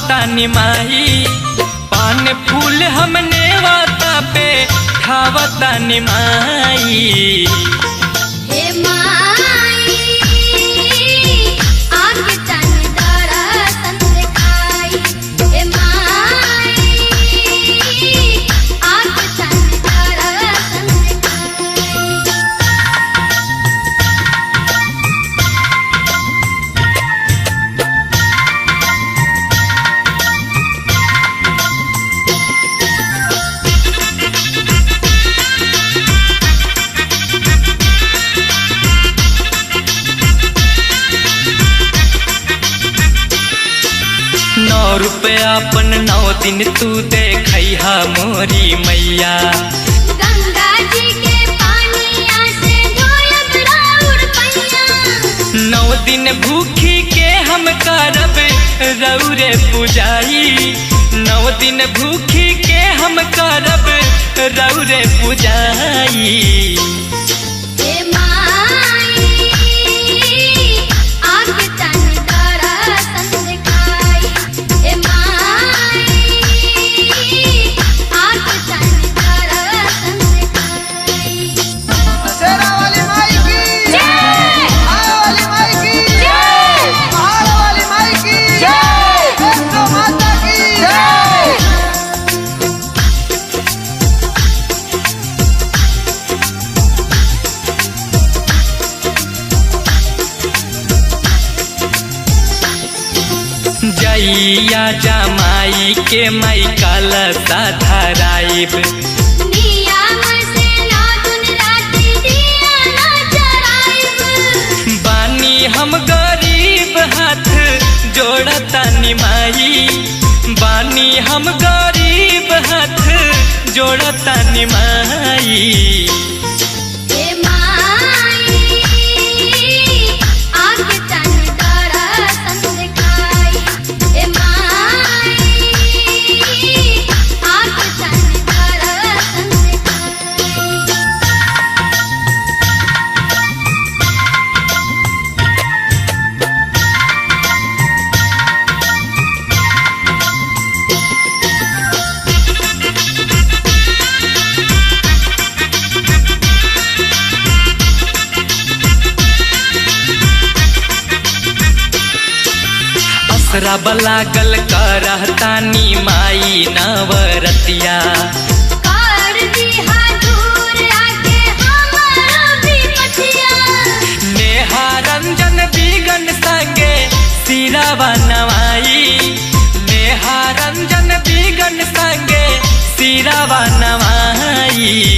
ठावतानी माई, पान फूल हमने वाता पे ठावतानी माई। रुपया अपन 9 दिन तू देखैहा मोरी मैया, गंगा जी के पानिया से धोयब राउर पैया। 9 दिन भूखी के हम करब रौरे पुजाई, 9 दिन भूखी के हम करब रौरे पुजाई। जइया जमाई के माई कलसा धराइब, बानी हम गरीब हाथ जोड़तानी माई, बानी हम गरीब हाथ जोड़तानी माई। रब लागल करहतानी माई नवरतिया, कर दिहा दूर आके हमारा विपतिया। नेहा रंजन बिगन संगे सिरावा नवाई, नेहा रंजन बिगन संगे सिरावा नवाई।